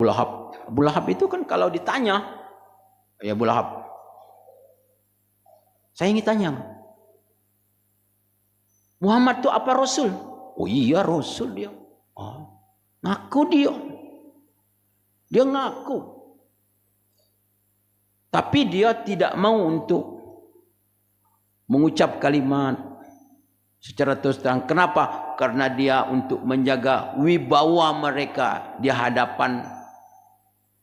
Lahab. Abu Lahab itu kan kalau ditanya, ya Abu Lahab, saya ingin tanya, Muhammad itu apa Rasul? Oh iya Rasul dia. Oh, ngaku dia. Dia ngaku. Tapi dia tidak mau untuk mengucap kalimat secara terus terang. Kenapa? Karena dia untuk menjaga wibawa mereka di hadapan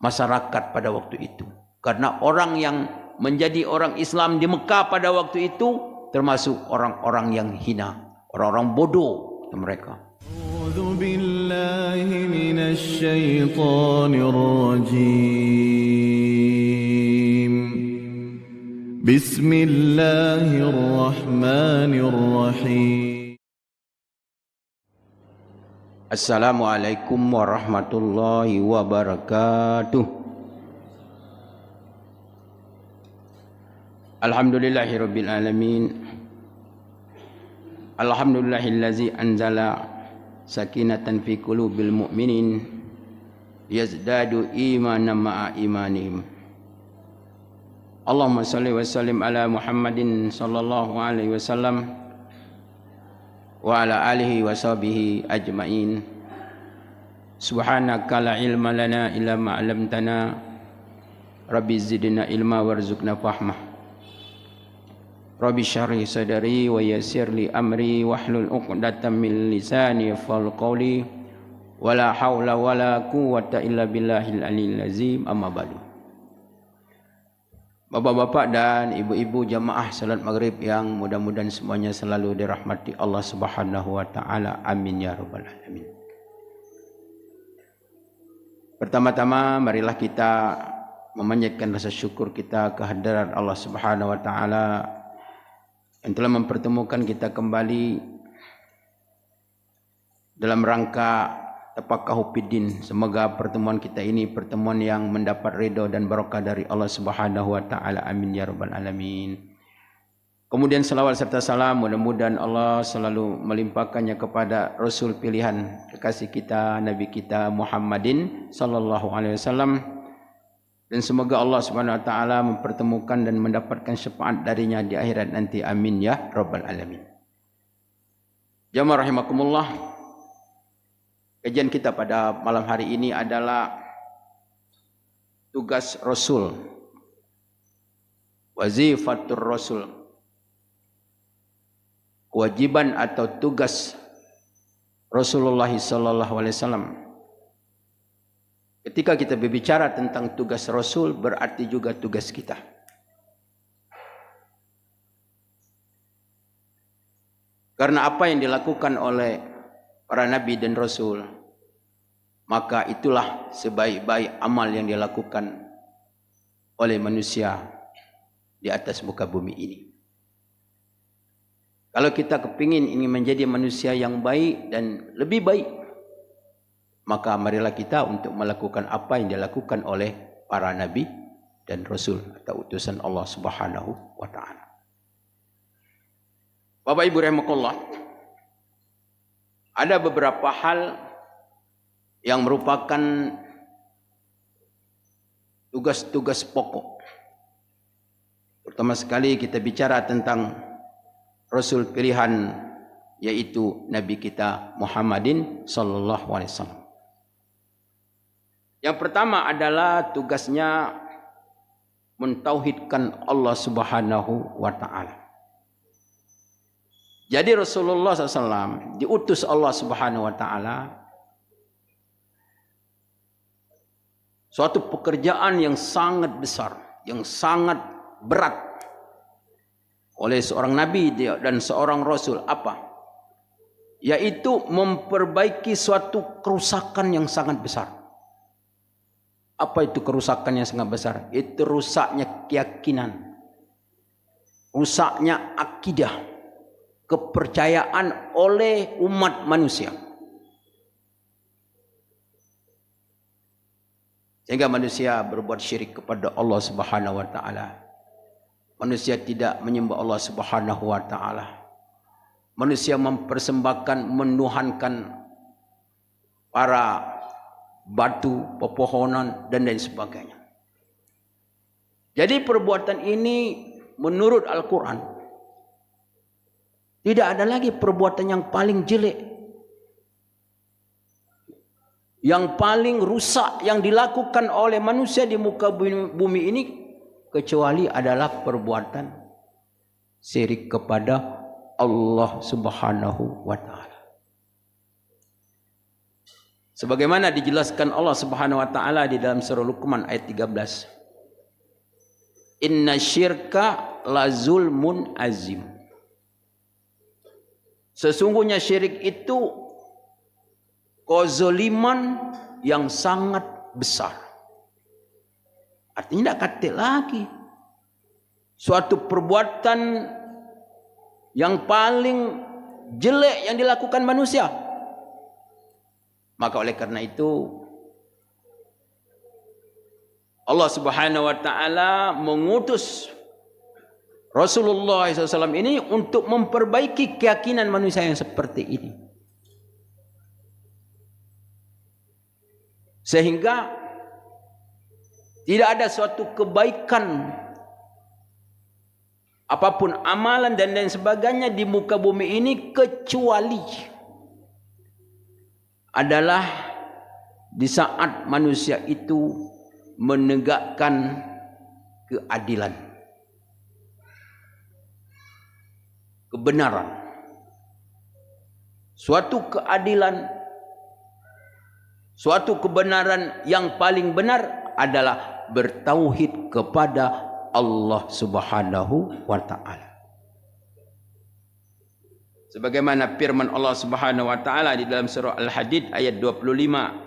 masyarakat pada waktu itu. Karena orang yang menjadi orang Islam di Mekah pada waktu itu termasuk orang-orang yang hina, orang-orang bodoh mereka. A'udzu billahi minasy syaithanir rajim. Bismillahirrahmanirrahim. Assalamualaikum warahmatullahi wabarakatuh. Alhamdulillahirabbil alamin. Alhamdulillahillazi anzala sakinatan fi qulubil mu'minin yazdadu imanan ma'a imanihim. Allahumma salli wa sallim ala Muhammadin sallallahu alaihi wasallam wa ala alihi wa sahbihi ajmain. Subhanaka la ilma lana illa ma 'allamtana. Rabbi zidna ilma warzuqna fahma. Rabbi syrah sadri wa yassir li amri wahlul 'uqdatam min lisani yafqahu qawli wala haula wala quwwata illa billahil aliyil azim. Amma ba'du. Bapak-bapak dan ibu-ibu jamaah salat maghrib yang mudah-mudahan semuanya selalu dirahmati Allah Subhanahu wa taala. Amin ya rabbal alamin. Pertama-tama marilah kita memanjatkan rasa syukur kita kehadiran Allah Subhanahu wa taala yang telah mempertemukan kita kembali dalam rangka Tafaqahufiddin. Semoga pertemuan kita ini pertemuan yang mendapat ridha dan barakah dari Allah Subhanahu wa taala. Amin ya rabbal alamin. Kemudian salawat serta salam mudah-mudahan Allah selalu melimpahkannya kepada Rasul pilihan kekasih kita, Nabi kita Muhammadin sallallahu alaihi wasallam. Dan semoga Allah Subhanahu wa taala mempertemukan dan mendapatkan syafaat darinya di akhirat nanti. Amin ya rabbal alamin. Jamaah rahimakumullah. Kajian kita pada malam hari ini adalah tugas Rasul. Wazifatur Rasul. Kewajiban atau tugas Rasulullah sallallahu alaihi wasallam. Ketika kita berbicara tentang tugas Rasul, berarti juga tugas kita. Karena apa yang dilakukan oleh para nabi dan rasul, maka itulah sebaik-baik amal yang dilakukan oleh manusia di atas muka bumi ini. Kalau kita kepingin ingin menjadi manusia yang baik dan lebih baik, maka marilah kita untuk melakukan apa yang dilakukan oleh para nabi dan rasul atau utusan Allah Subhanahu wa taala. Bapak Ibu rahimakumullah, ada beberapa hal yang merupakan tugas-tugas pokok. Pertama sekali kita bicara tentang Rasul pilihan, yaitu Nabi kita Muhammadin sallallahu alaihi wasallam. Yang pertama adalah tugasnya mentauhidkan Allah Subhanahu wa taala. Jadi Rasulullah SAW diutus Allah Subhanahu wa taala suatu pekerjaan yang sangat besar, yang sangat berat oleh seorang nabi dan seorang rasul. Apa? Yaitu memperbaiki suatu kerusakan yang sangat besar. Apa itu kerusakan yang sangat besar? Itu rusaknya keyakinan, rusaknya akidah, kepercayaan oleh umat manusia. Sehingga manusia berbuat syirik kepada Allah Subhanahu wa taala. Manusia tidak menyembah Allah Subhanahu wa taala. Manusia mempersembahkan, menuhankan para batu, pepohonan, dan lain sebagainya. Jadi perbuatan ini menurut Al-Quran tidak ada lagi perbuatan yang paling jelek, yang paling rusak yang dilakukan oleh manusia di muka bumi ini, kecuali adalah perbuatan syirik kepada Allah Subhanahu wa ta'ala. Sebagaimana dijelaskan Allah Subhanahu wa ta'ala di dalam surah Luqman ayat 13. Inna syirka la zulmun azim. Sesungguhnya syirik itu kezaliman yang sangat besar. Artinya tidak kata lagi suatu perbuatan yang paling jelek yang dilakukan manusia. Maka oleh karena itu Allah Subhanahu wa ta'ala mengutus Rasulullah SAW ini untuk memperbaiki keyakinan manusia yang seperti ini. Sehingga tidak ada suatu kebaikan apapun amalan dan lain sebagainya di muka bumi ini kecuali adalah di saat manusia itu menegakkan keadilan, kebenaran. Suatu keadilan, suatu kebenaran yang paling benar adalah bertauhid kepada Allah Subhanahu wa ta'ala. Sebagaimana firman Allah Subhanahu wa ta'ala di dalam surah Al-Hadid ayat 25.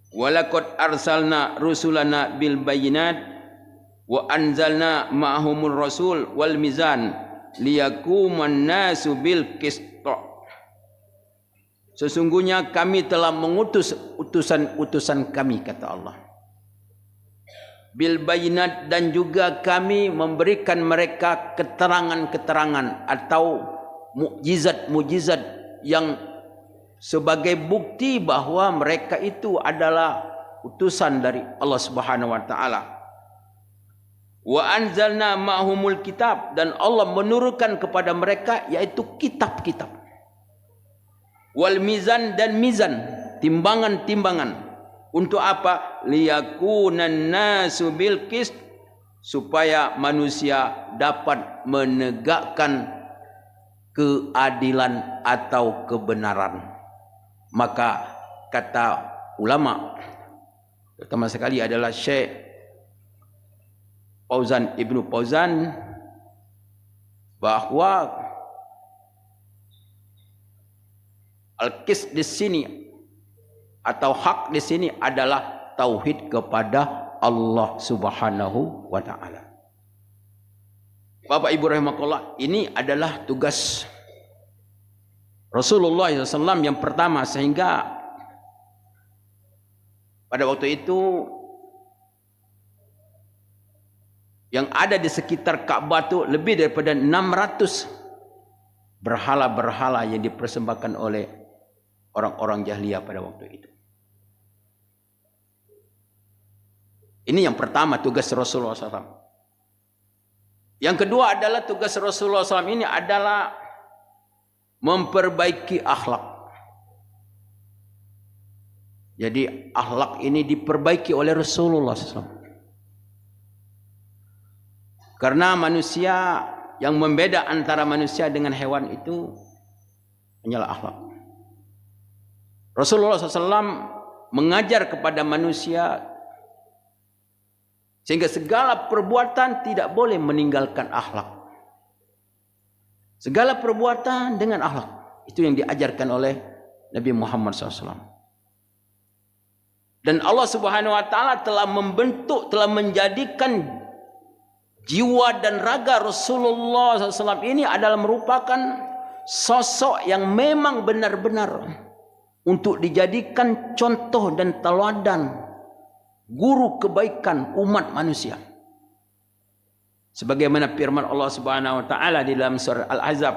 Walaqad arsalna rusulana bil bayyinat wa anzalna ma'ahumur rasul wal mizan liyakuman nasu bil qist. Sesungguhnya kami telah mengutus utusan-utusan kami, kata Allah, bil bayyinat, dan juga kami memberikan mereka keterangan-keterangan atau mukjizat-mukjizat yang sebagai bukti bahwa mereka itu adalah utusan dari Allah Subhanahu wa ta'ala. Wa anzalna ma'humul kitab, dan Allah menurunkan kepada mereka yaitu kitab-kitab. Wal mizan, dan mizan, timbangan-timbangan. Untuk apa? Liyakunan nasu bil qist, supaya manusia dapat menegakkan keadilan atau kebenaran. Maka kata ulama, terutama sekali adalah Syekh Fauzan Ibnu Fauzan, bahwa al-qist di sini atau hak di sini adalah tauhid kepada Allah Subhanahu wa ta'ala. Bapak Ibu rahimakumullah, ini adalah tugas Rasulullah SAW yang pertama, sehingga pada waktu itu yang ada di sekitar Ka'bah itu lebih daripada 600 berhala-berhala yang dipersembahkan oleh orang-orang jahiliyah pada waktu itu. Ini yang pertama, tugas Rasulullah SAW. Yang kedua adalah tugas Rasulullah SAW ini adalah memperbaiki akhlak. Jadi akhlak ini diperbaiki oleh Rasulullah SAW. Karena manusia, yang membeda antara manusia dengan hewan itu hanyalah akhlak. Rasulullah SAW mengajar kepada manusia sehingga segala perbuatan tidak boleh meninggalkan akhlak. Segala perbuatan dengan akhlak. Itu yang diajarkan oleh Nabi Muhammad SAW. Dan Allah Subhanahu wa ta'ala telah membentuk, telah menjadikan jiwa dan raga Rasulullah SAW ini adalah merupakan sosok yang memang benar-benar untuk dijadikan contoh dan teladan guru kebaikan umat manusia. Sebagaimana firman Allah Subhanahu wa ta'ala di dalam surah Al-Ahzab,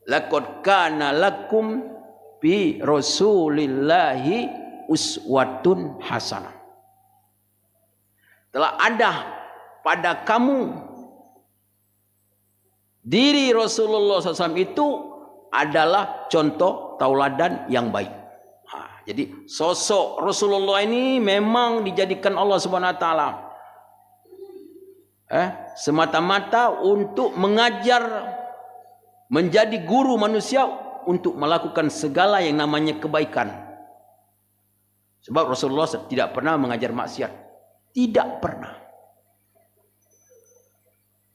laqad kana lakum fi Rasulillahi uswatun hasanah. Telah ada pada kamu diri Rasulullah SAW itu adalah contoh tauladan yang baik. Jadi sosok Rasulullah ini memang dijadikan Allah Subhanahu wa taala semata-mata untuk mengajar, menjadi guru manusia untuk melakukan segala yang namanya kebaikan. Sebab Rasulullah tidak pernah mengajar maksiat. Tidak pernah.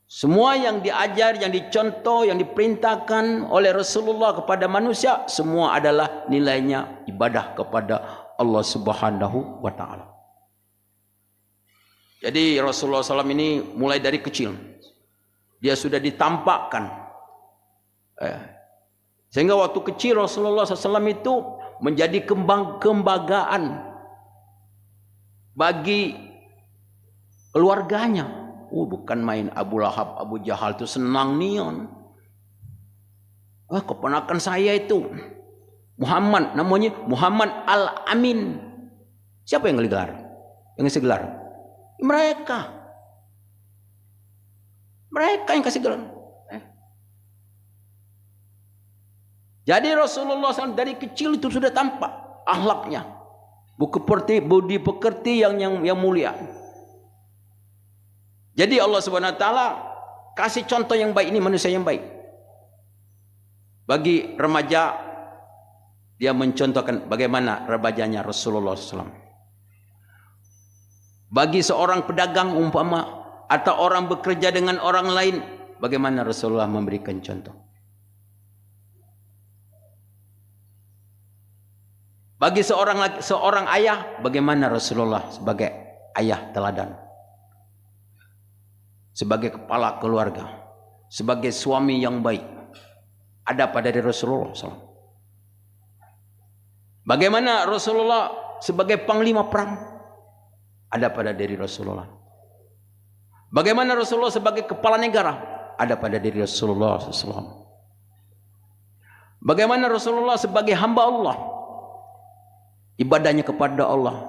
Semua yang diajar, yang dicontoh, yang diperintahkan oleh Rasulullah kepada manusia, semua adalah nilainya ibadah kepada Allah Subhanahu wa taala. Jadi Rasulullah SAW ini mulai dari kecil dia sudah ditampakkan, sehingga waktu kecil Rasulullah SAW itu menjadi kebanggaan bagi keluarganya. Bukan main. Abu Lahab, Abu Jahal itu senang nian. Keponakan saya itu Muhammad, namanya Muhammad Al-Amin. Siapa yang gelar? Yang ngasih gelar? Mereka yang kasih gelar. Jadi Rasulullah SAW dari kecil itu sudah tampak akhlaknya, budi pekerti yang mulia. Jadi Allah Subhanahu wa taala kasih contoh yang baik, ini manusia yang baik. Bagi remaja, dia mencontohkan bagaimana remajanya Rasulullah SAW. Bagi seorang pedagang umpama atau orang bekerja dengan orang lain, bagaimana Rasulullah memberikan contoh. Bagi seorang ayah, bagaimana Rasulullah sebagai ayah teladan, sebagai kepala keluarga, sebagai suami yang baik, ada pada diri Rasulullah SAW. Bagaimana Rasulullah sebagai panglima perang, ada pada diri Rasulullah. Bagaimana Rasulullah sebagai kepala negara, ada pada diri Rasulullah SAW. Bagaimana Rasulullah sebagai hamba Allah, ibadahnya kepada Allah,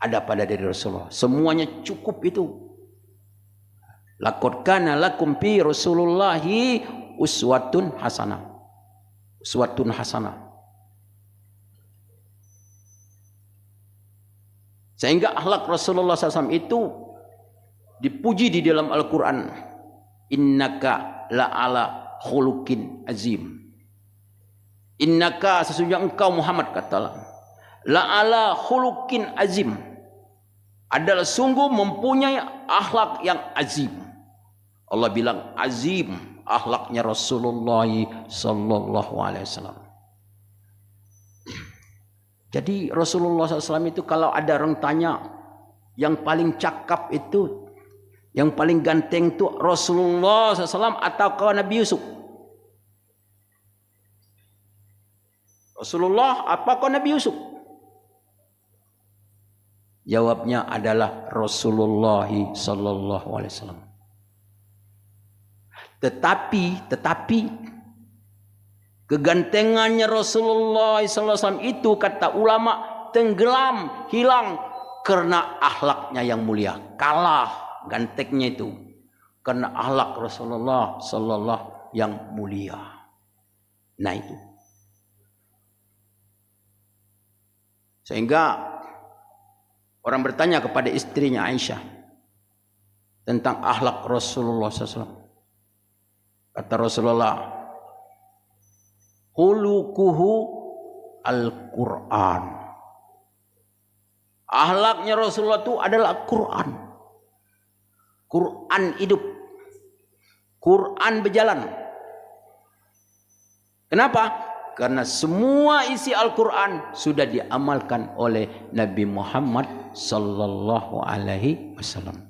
ada pada diri Rasulullah. Semuanya cukup itu. Laqad kana lakum fi Rasulillahi uswatun hasanah. Uswatun hasanah. Sehingga akhlak Rasulullah SAW itu dipuji di dalam Al-Quran. Innaka la'ala khuluqin azim. Innaka, sesungguhnya engkau Muhammad, kata Allah, la'ala khuluqin azim, adalah sungguh mempunyai akhlak yang azim. Allah bilang azim akhlaknya Rasulullah sallallahu alaihi wasallam. Jadi Rasulullah SAW itu kalau ada orang tanya yang paling cakap itu, yang paling ganteng itu Rasulullah SAW atau Nabi Yusuf? Rasulullah apakah Nabi Yusuf? Jawabnya adalah Rasulullah sallallahu alaihi wasallam. Tetapi kegantengannya Rasulullah sallallahu alaihi wasallam itu, kata ulama, tenggelam, hilang karena akhlaknya yang mulia. Kalah gantengnya itu karena akhlak Rasulullah sallallahu yang mulia. Nah itu. Sehingga orang bertanya kepada istrinya Aisyah tentang akhlak Rasulullah SAW. Kata Rasulullah, khuluquhu Al-Quran. Akhlaknya Rasulullah itu adalah Quran. Quran hidup. Quran berjalan. Kenapa? Karena semua isi Al-Quran sudah diamalkan oleh Nabi Muhammad sallallahu alaihi wasallam.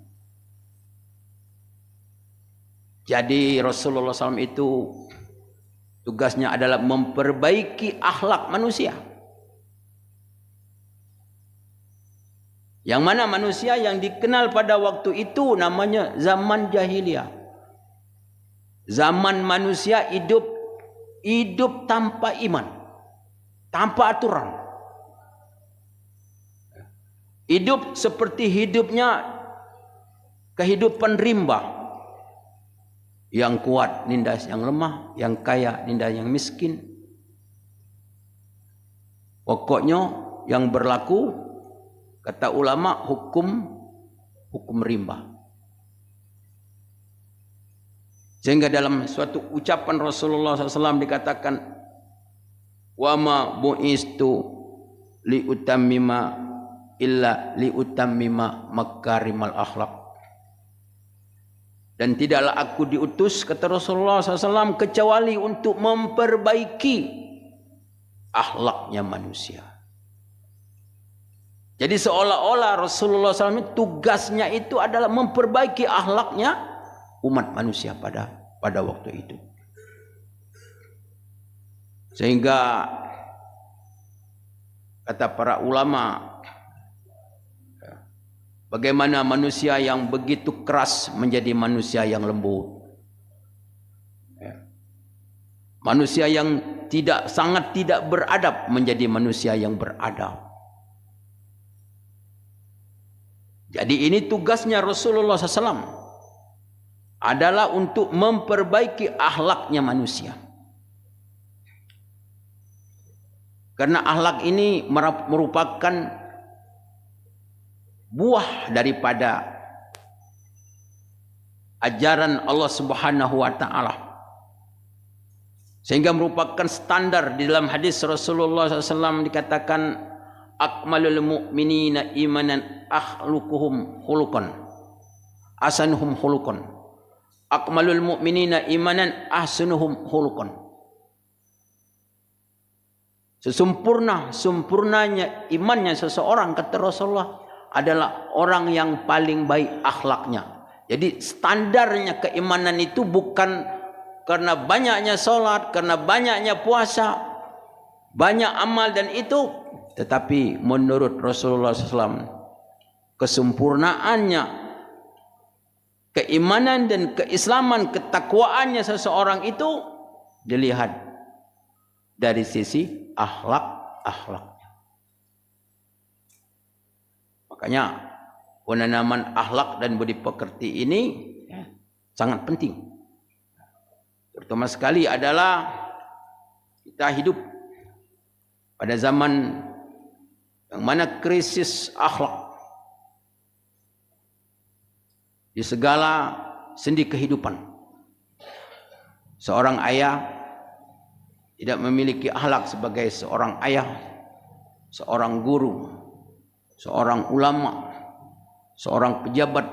Jadi Rasulullah SAW itu tugasnya adalah memperbaiki akhlak manusia. Yang mana manusia yang dikenal pada waktu itu namanya zaman jahiliyah. Zaman manusia hidup tanpa iman. tanpa aturan. Hidup seperti hidupnya kehidupan rimba. Yang kuat nindas yang lemah, yang kaya nindas yang miskin. Pokoknya yang berlaku, kata ulama, hukum rimba. Sehingga dalam suatu ucapan Rasulullah SAW dikatakan, wa ma bu'istu liutammima illa liutammima makarimal akhlak. Dan tidaklah aku diutus, kata Rasulullah SAW, kecuali untuk memperbaiki akhlaknya manusia. Jadi seolah-olah Rasulullah SAW tugasnya itu adalah memperbaiki akhlaknya umat manusia pada waktu itu. Sehingga kata para ulama, bagaimana manusia yang begitu keras menjadi manusia yang lembut. Manusia yang sangat tidak beradab menjadi manusia yang beradab. Jadi ini tugasnya Rasulullah SAW, adalah untuk memperbaiki akhlaknya manusia. Karena akhlak ini merupakan buah daripada ajaran Allah Subhanahu wa taala. Sehingga merupakan standar di dalam hadis Rasulullah SAW dikatakan, akmalul mu'minina imanan akhluquhum khuluqan asanuhum khuluqan. Akmalul mu'minina imanan ahsanuhum khuluqan. Sempurnanya imannya seseorang, kata Rasulullah, adalah orang yang paling baik akhlaknya. Jadi standarnya keimanan itu bukan karena banyaknya sholat, karena banyaknya puasa, banyak amal dan itu, tetapi menurut Rasulullah SAW, kesempurnaannya keimanan dan keislaman, ketakwaannya seseorang itu dilihat dari sisi akhlak. Makanya penanaman akhlak dan budi pekerti ini sangat penting. Terutama sekali adalah kita hidup pada zaman yang mana krisis akhlak di segala sendi kehidupan. Seorang ayah tidak memiliki akhlak sebagai seorang ayah, seorang guru, seorang ulama, seorang pejabat,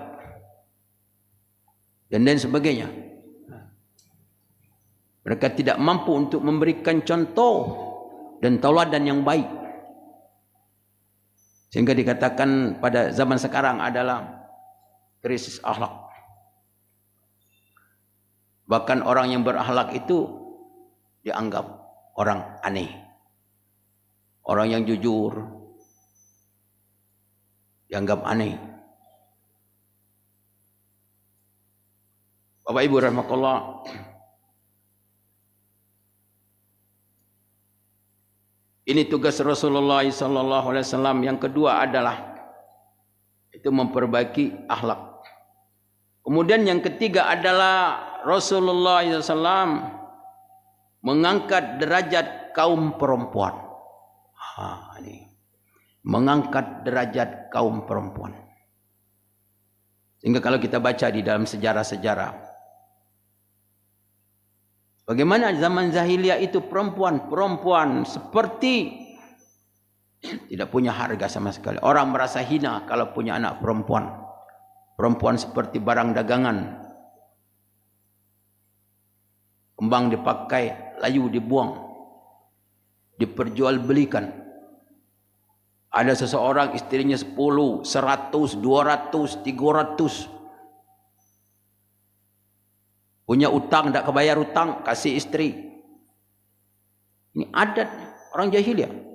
dan lain sebagainya. Mereka tidak mampu untuk memberikan contoh dan tauladan yang baik. Sehingga dikatakan pada zaman sekarang adalah krisis akhlak. Bahkan orang yang berakhlak itu dianggap orang aneh. Orang yang jujur dianggap aneh. Bapak Ibu rahimakumullah, ini tugas Rasulullah SAW. Yang kedua adalah itu memperbaiki akhlak. Kemudian yang ketiga adalah Rasulullah SAW mengangkat derajat kaum perempuan. Ini mengangkat derajat kaum perempuan. Sehingga kalau kita baca di dalam sejarah-sejarah, bagaimana zaman jahiliyah itu perempuan seperti tidak punya harga sama sekali. Orang merasa hina kalau punya anak perempuan. Perempuan seperti barang dagangan. Kembang dipakai, layu dibuang, diperjualbelikan. Ada seseorang istrinya 10, 100, 200, 300. Punya utang, tidak kebayar utang, kasih istri. Ini adat orang jahiliyah.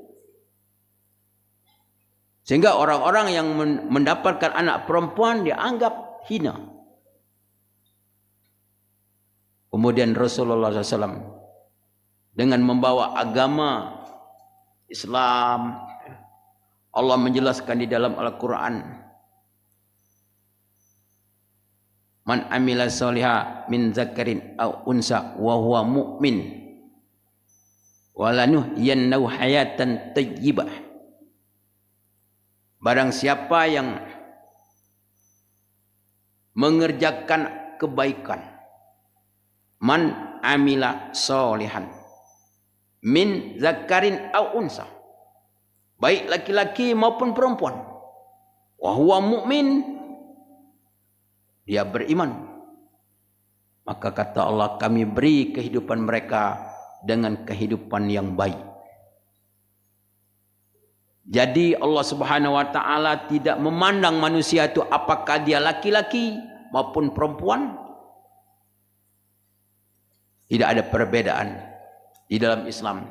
Sehingga orang-orang yang mendapatkan anak perempuan dianggap hina. Kemudian Rasulullah SAW dengan membawa agama Islam. Allah menjelaskan di dalam Al-Quran, man amila sholiha min zakarin aw unsa wa huwa mu'min walanuhyiyannahu hayatan thayyibah. Barang siapa yang mengerjakan kebaikan, man amila sholihan min zakarin aw unsa, baik laki-laki maupun perempuan, wa huwa mu'min, dia beriman, maka kata Allah, kami beri kehidupan mereka dengan kehidupan yang baik. Jadi Allah Subhanahu wa taala tidak memandang manusia itu apakah dia laki-laki maupun perempuan. Tidak ada perbedaan di dalam Islam.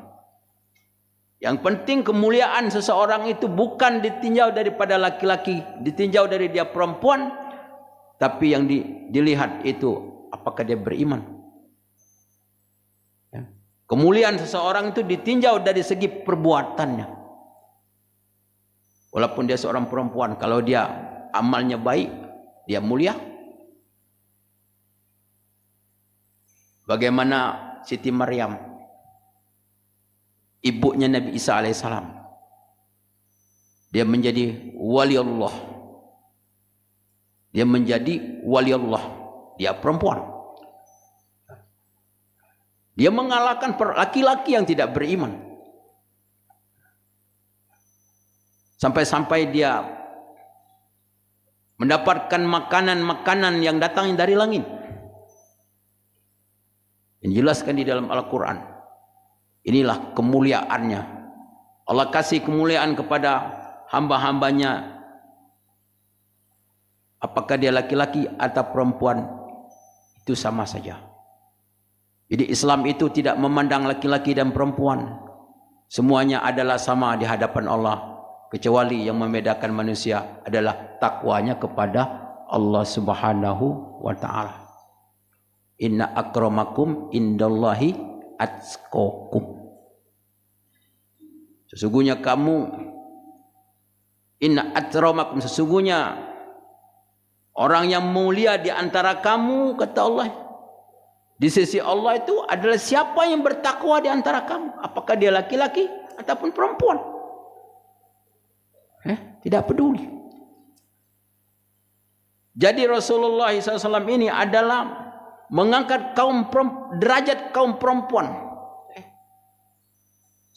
Yang penting kemuliaan seseorang itu bukan ditinjau daripada laki-laki, ditinjau dari dia perempuan, tapi yang dilihat itu apakah dia beriman. Ya. Kemuliaan seseorang itu ditinjau dari segi perbuatannya. Walaupun dia seorang perempuan, kalau dia amalnya baik, dia mulia. Bagaimana Siti Maryam, ibunya Nabi Isa alaihissalam, dia menjadi wali Allah. Dia menjadi wali Allah. Dia perempuan. Dia mengalahkan laki-laki yang tidak beriman. Sampai-sampai dia mendapatkan makanan-makanan yang datang dari langit. Dijelaskan di dalam Al-Quran. Inilah kemuliaannya. Allah kasih kemuliaan kepada hamba-hambanya. Apakah dia laki-laki atau perempuan, itu sama saja. Jadi Islam itu tidak memandang laki-laki dan perempuan. Semuanya adalah sama di hadapan Allah. Kecuali yang membedakan manusia adalah takwanya kepada Allah Subhanahu wa ta'ala. Inna akramakum indallahi atqakum. Sesungguhnya kamu, inna akramakum, sesungguhnya orang yang mulia di antara kamu, kata Allah, di sisi Allah itu adalah siapa yang bertakwa di antara kamu. Apakah dia laki-laki ataupun perempuan. Tidak peduli. Jadi Rasulullah SAW ini adalah mengangkat derajat kaum perempuan.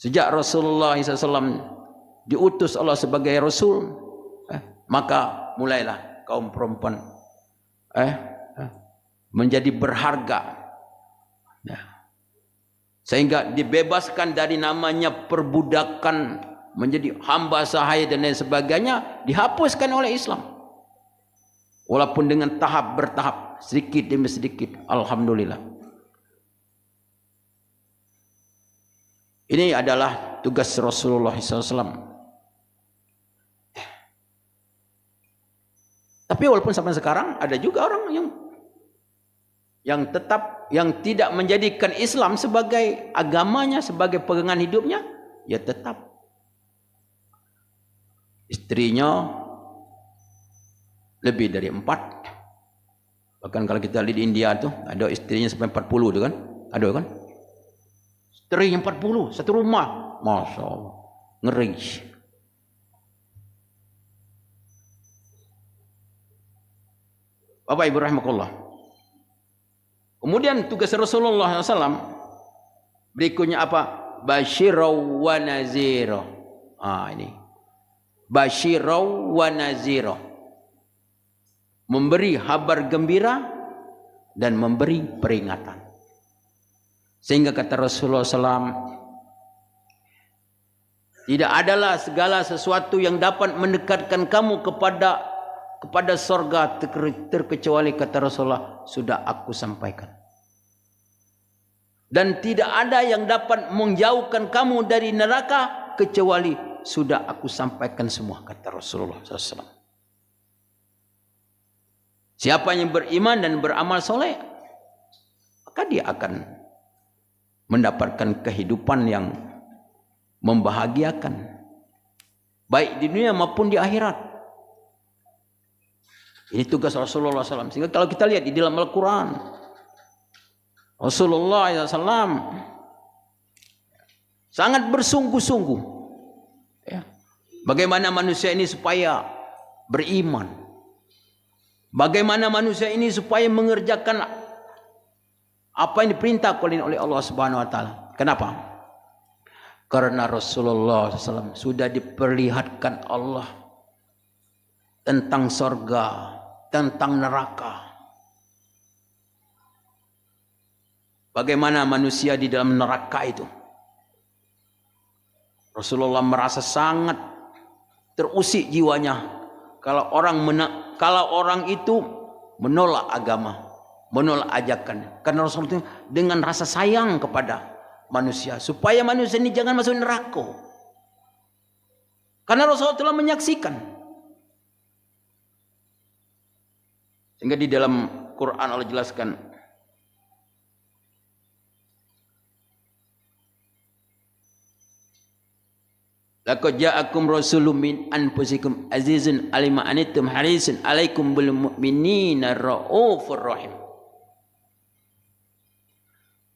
Sejak Rasulullah SAW diutus Allah sebagai Rasul, maka mulailah kaum perempuan menjadi berharga, sehingga dibebaskan dari namanya perbudakan, menjadi hamba sahaya dan lain sebagainya, dihapuskan oleh Islam. Walaupun dengan tahap bertahap, sedikit demi sedikit, alhamdulillah. Ini adalah tugas Rasulullah SAW. Tapi walaupun sampai sekarang ada juga orang yang tetap, yang tidak menjadikan Islam sebagai agamanya, sebagai pegangan hidupnya, ya tetap istrinya lebih dari 4. Bahkan kalau kita lihat di India tuh ada istrinya sampai 40 tuh kan, ada kan, istrinya 40 satu rumah, masya Allah, ngeri. Bapak Ibu rahimakumullah. Kemudian tugas Rasulullah SAW berikutnya apa? Basyirau wa naziro. Ini basyirau wa naziro, memberi kabar gembira dan memberi peringatan. Sehingga kata Rasulullah SAW, tidak adalah segala sesuatu yang dapat mendekatkan kamu kepada surga terkecuali, kata Rasulullah, sudah aku sampaikan. Dan tidak ada yang dapat menjauhkan kamu dari neraka kecuali sudah aku sampaikan semua, kata Rasulullah SAW. Siapa yang beriman dan beramal soleh, maka dia akan mendapatkan kehidupan yang membahagiakan, baik di dunia maupun di akhirat. Ini tugas Rasulullah SAW. Sehingga kalau kita lihat di dalam Al-Quran, Rasulullah SAW sangat bersungguh-sungguh, ya, bagaimana manusia ini supaya beriman, bagaimana manusia ini supaya mengerjakan apa yang diperintahkan oleh Allah Subhanahu Wa Taala. Kenapa? Karena Rasulullah SAW sudah diperlihatkan Allah tentang sorga, tentang neraka. Bagaimana manusia di dalam neraka itu. Rasulullah merasa sangat terusik jiwanya kalau orang itu menolak agama, menolak ajakan. Karena Rasulullah itu dengan rasa sayang kepada manusia, supaya manusia ini jangan masuk neraka. Karena Rasulullah telah menyaksikan. Sehingga di dalam Quran Allah jelaskan, laqad ja'akum rasulun min anfusikum azizun 'alaihi ma anittum harisun 'alaikum bil mu'minina raufur rahim.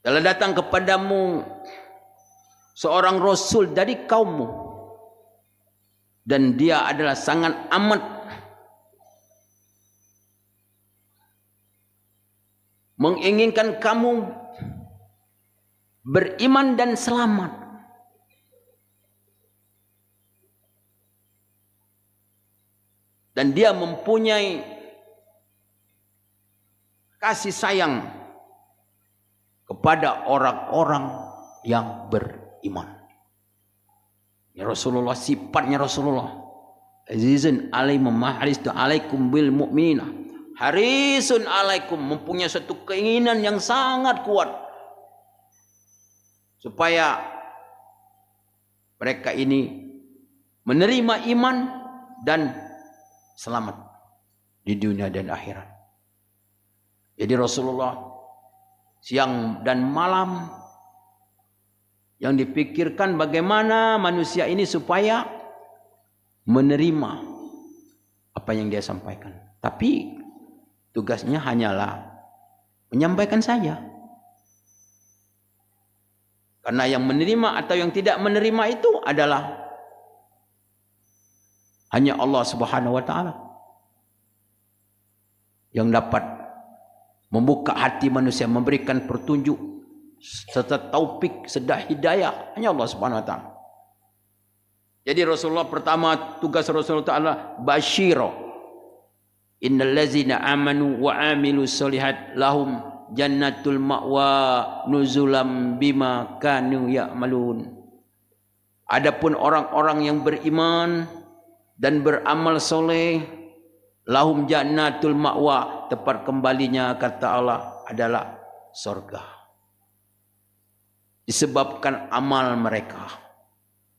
Telah datang kepadamu seorang rasul dari kaummu, dan dia adalah sangat amat menginginkan kamu beriman dan selamat. Dan dia mempunyai kasih sayang kepada orang-orang yang beriman. Ya Rasulullah, sifatnya Rasulullah, azizun alaikum mahrisun alaikum bil mu'minina, harisun alaikum, mempunyai satu keinginan yang sangat kuat supaya mereka ini menerima iman dan selamat di dunia dan akhirat. Jadi Rasulullah siang dan malam yang dipikirkan bagaimana manusia ini supaya menerima apa yang dia sampaikan. Tapi tugasnya hanyalah menyampaikan saja. Karena yang menerima atau yang tidak menerima itu adalah hanya Allah Subhanahu Wa Taala yang dapat membuka hati manusia, memberikan petunjuk serta taufik, sedar hidayah, hanya Allah Subhanahu Wa Taala. Jadi Rasulullah pertama, tugas Rasulullah Taala basyira, innal ladzina amanu wa amilus solihat lahum jannatul ma'wa nuzulam bima kanu ya'malun. Adapun orang-orang yang beriman dan beramal soleh, lahum jannatul ma'wa, tempat kembalinya kata Allah adalah surga. Disebabkan amal mereka,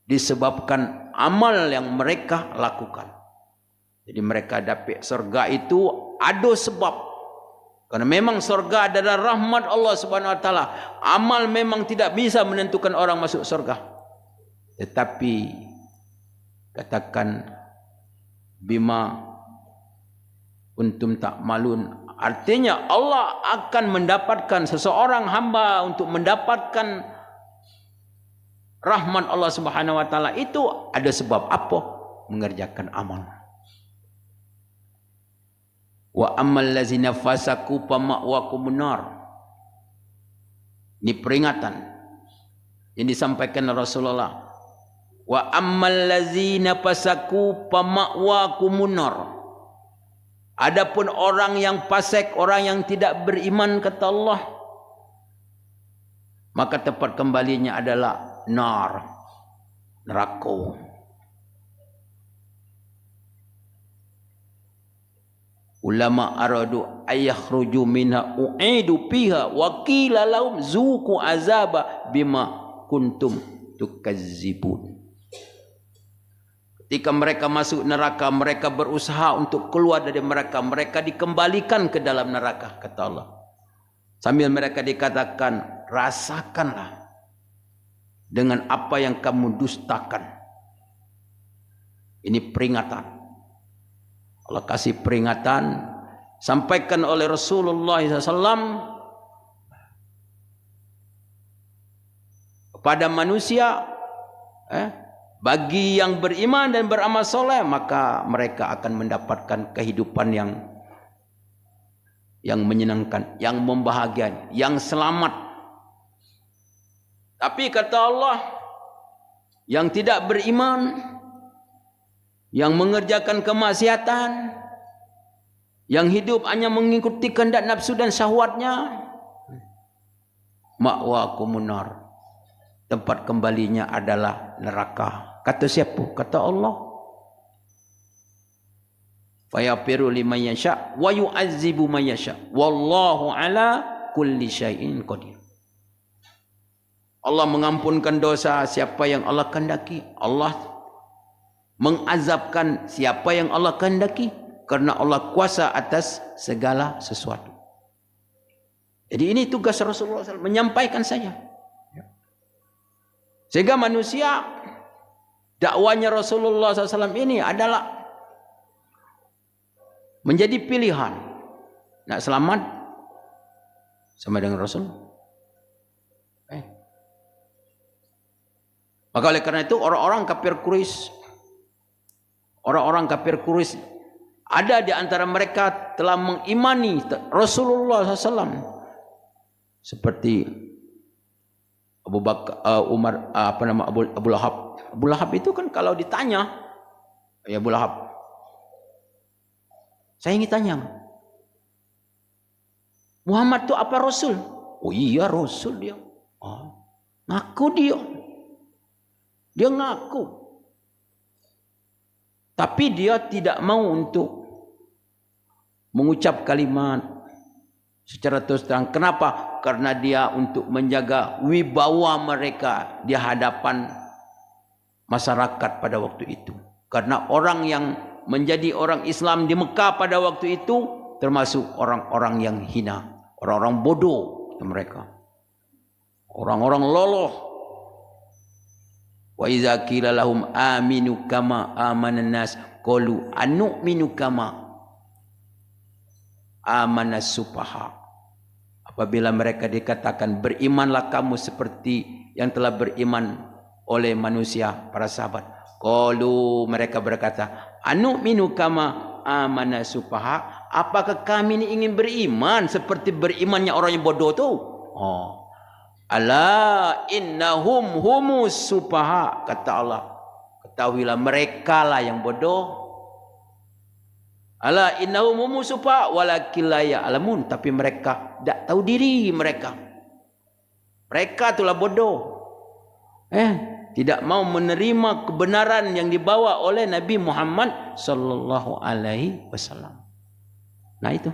disebabkan amal yang mereka lakukan. Jadi mereka dapat surga itu ada sebab. Karena memang surga adalah rahmat Allah Subhanahu Wa Taala. Amal memang tidak bisa menentukan orang masuk surga. Tetapi katakan bima kuntum ta'malun, artinya Allah akan mendapatkan seseorang hamba untuk mendapatkan rahmat Allah Subhanahu Wa Taala itu ada sebab apa? Mengerjakan amal. Wa ammal ladzina fasaku fama'wakumun nar. Ini peringatan yang disampaikan Rasulullah. Wa ammal ladzina fasaku fama'wakumun nar. Adapun orang yang fasik, orang yang tidak beriman kata Allah, maka tempat kembalinya adalah nar, neraka. Ulama aradu ayakhruju minha u'idu fiha wa qila lahum zuqu azaba bima kuntum tukazzibun. Ketika mereka masuk neraka, mereka berusaha untuk keluar dari mereka. Mereka dikembalikan ke dalam neraka, kata Allah. Sambil mereka dikatakan, rasakanlah dengan apa yang kamu dustakan. Ini peringatan. Allah kasih peringatan, sampaikan oleh Rasulullah SAW kepada manusia, bagi yang beriman dan beramal soleh, maka mereka akan mendapatkan kehidupan yang menyenangkan, yang membahagiakan, yang selamat. Tapi kata Allah, yang tidak beriman, yang mengerjakan kemaksiatan, yang hidup hanya mengikuti kehendak nafsu dan syahwatnya, ma'wakumun nar, tempat kembalinya adalah neraka. Kata siapa? Kata Allah. Fayafiru liman yasha wa yu'azzibu man yasha wallahu ala kulli syai'in qadir. Allah mengampunkan dosa siapa yang Allah kehendaki. Allah mengazabkan siapa yang Allah kehendaki, karena Allah kuasa atas segala sesuatu. Jadi ini tugas Rasulullah SAW, menyampaikan saja. Sehingga manusia, dakwanya Rasulullah SAW ini adalah menjadi pilihan. Nak selamat sama dengan Rasul. Maka oleh karena itu orang-orang kafir Quraisy, ada di antara mereka telah mengimani Rasulullah SAW, seperti Abu Bakar, Umar, Abu Lahab. Abu Lahab itu kan kalau ditanya, ya Abu Lahab, saya ingin tanya, Muhammad itu apa Rasul? Oh iya Rasul dia. Oh, ngaku dia. Dia ngaku. Tapi dia tidak mau untuk mengucap kalimat secara terus terang. Kenapa? Karena dia untuk menjaga wibawa mereka di hadapan masyarakat pada waktu itu. Karena orang yang menjadi orang Islam di Mekah pada waktu itu termasuk orang-orang yang hina, orang-orang bodoh mereka, orang-orang loloh. Wa iza qila lahum aminu kama amanan nas qalu anu'minu kama amanas sufaha. Apabila mereka dikatakan berimanlah kamu seperti yang telah beriman oleh manusia, para sahabat, qalu, mereka berkata, anu'minu kama amanas sufaha, apakah kami ini ingin beriman seperti berimannya orang yang bodoh tu? Oh, ala innahum humus sufaha, kata Allah, ketahuilah mereka lah yang bodoh. Ala innahum humus sufaha walakin la ya'lamun, tapi mereka tak tahu diri mereka. Mereka itulah bodoh. Tidak mau menerima kebenaran yang dibawa oleh Nabi Muhammad sallallahu alaihi wasallam. Nah itu.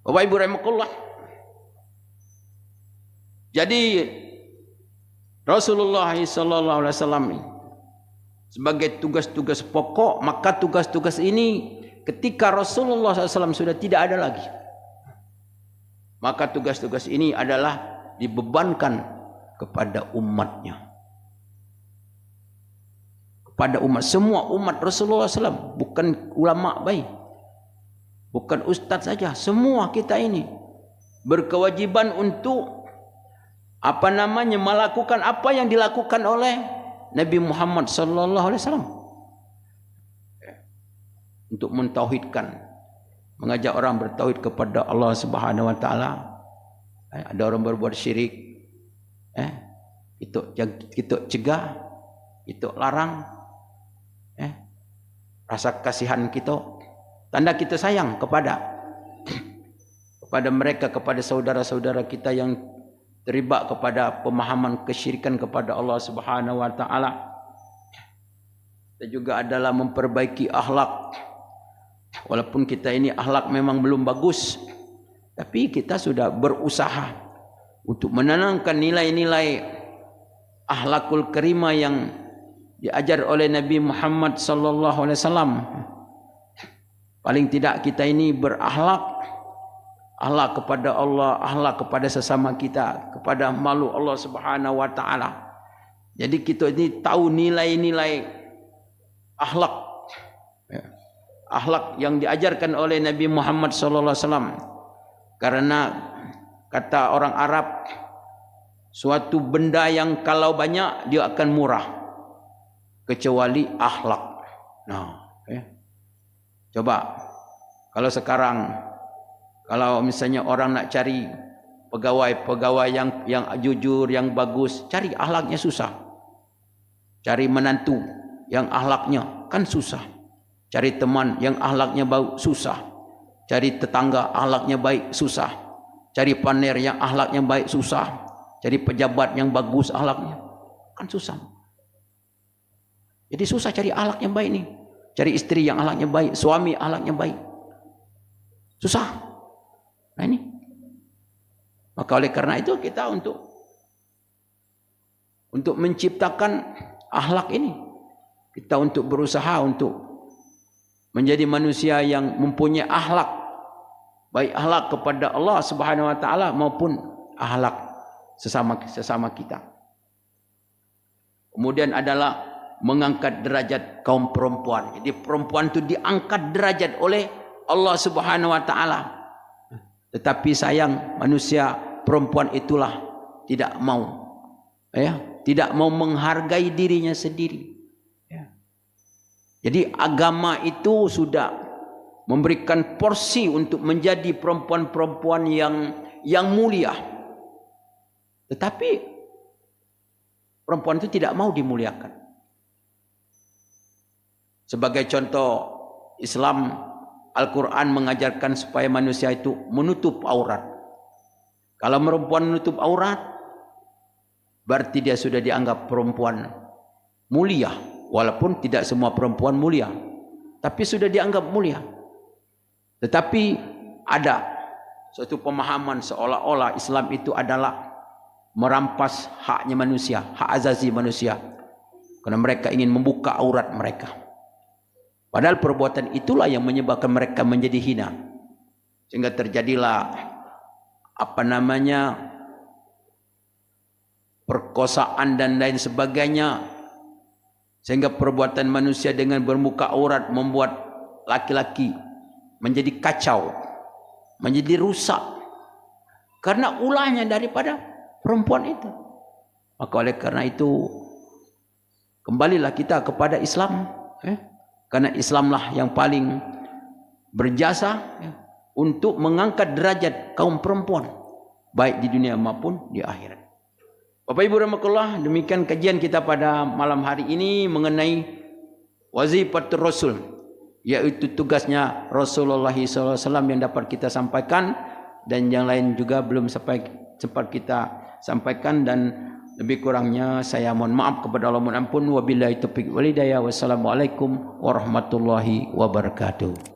Bapak Ibu rahimakumullah. Jadi Rasulullah sallallahu alaihi wasallam sebagai tugas-tugas pokok, maka tugas-tugas ini ketika Rasulullah SAW sudah tidak ada lagi, maka tugas-tugas ini adalah dibebankan kepada umatnya, kepada umat, semua umat Rasulullah SAW, bukan ulama baik, bukan ustaz saja, semua kita ini berkewajiban untuk melakukan apa yang dilakukan oleh Nabi Muhammad sallallahu alaihi wasallam untuk mentauhidkan, mengajak orang bertauhid kepada Allah Subhanahu wa taala. Ada orang berbuat syirik, kita cegah, kita larang, rasa kasihan kita, tanda kita sayang kepada mereka, kepada saudara-saudara kita yang terlibat kepada pemahaman kesyirikan kepada Allah Subhanahu wa taala. Dan juga adalah memperbaiki akhlak. Walaupun kita ini akhlak memang belum bagus, tapi kita sudah berusaha untuk menanamkan nilai-nilai akhlakul karimah yang diajar oleh Nabi Muhammad sallallahu alaihi wasallam. Paling tidak kita ini berakhlak, akhlak kepada Allah, akhlak kepada sesama kita, kepada makhluk Allah Subhanahu wa taala. Jadi kita ini tahu nilai-nilai akhlak, ya, akhlak yang diajarkan oleh Nabi Muhammad sallallahu alaihi wasallam. Karena kata orang Arab, suatu benda yang kalau banyak dia akan murah, kecuali akhlak. Nah, coba kalau sekarang, kalau misalnya orang nak cari pegawai yang jujur, yang bagus, cari akhlaknya susah. Cari menantu yang akhlaknya kan susah. Cari teman yang akhlaknya baik susah. Cari tetangga akhlaknya baik susah. Cari partner yang akhlaknya baik susah. Cari pejabat yang bagus akhlaknya kan susah. Jadi susah cari akhlak yang baik nih. Cari istri yang akhlaknya baik, suami akhlaknya baik. Susah. Nah ini. Maka oleh karena itu kita untuk menciptakan akhlak ini, kita untuk berusaha untuk menjadi manusia yang mempunyai akhlak, baik akhlak kepada Allah Subhanahu wa taala maupun akhlak sesama kita. Kemudian adalah mengangkat derajat kaum perempuan. Jadi perempuan itu diangkat derajat oleh Allah Subhanahu wa taala. Tetapi sayang manusia perempuan itulah tidak mau, tidak mau menghargai dirinya sendiri. Jadi agama itu sudah memberikan porsi untuk menjadi perempuan-perempuan yang mulia. Tetapi perempuan itu tidak mau dimuliakan. Sebagai contoh, Islam Al-Quran mengajarkan supaya manusia itu menutup aurat. Kalau perempuan menutup aurat, berarti dia sudah dianggap perempuan mulia. Walaupun tidak semua perempuan mulia, tapi sudah dianggap mulia. Tetapi ada suatu pemahaman seolah-olah Islam itu adalah merampas haknya manusia, hak azazi manusia. Karena mereka ingin membuka aurat mereka. Padahal perbuatan itulah yang menyebabkan mereka menjadi hina. Sehingga terjadilah perkosaan dan lain sebagainya. Sehingga perbuatan manusia dengan bermuka aurat membuat laki-laki menjadi kacau, menjadi rusak. Karena ulahnya daripada perempuan itu. Maka oleh karena itu kembalilah kita kepada Islam. Karena Islamlah yang paling berjasa untuk mengangkat derajat kaum perempuan, baik di dunia maupun di akhirat. Bapak Ibu rahimakumullah, demikian kajian kita pada malam hari ini mengenai wazifatul Rasul, yaitu tugasnya Rasulullah SAW yang dapat kita sampaikan, dan yang lain juga belum sempat kita sampaikan, dan lebih kurangnya saya mohon maaf kepada Allah, mohon ampun. Wabillahi taufiq wal hidayah. Wassalamualaikum warahmatullahi wabarakatuh.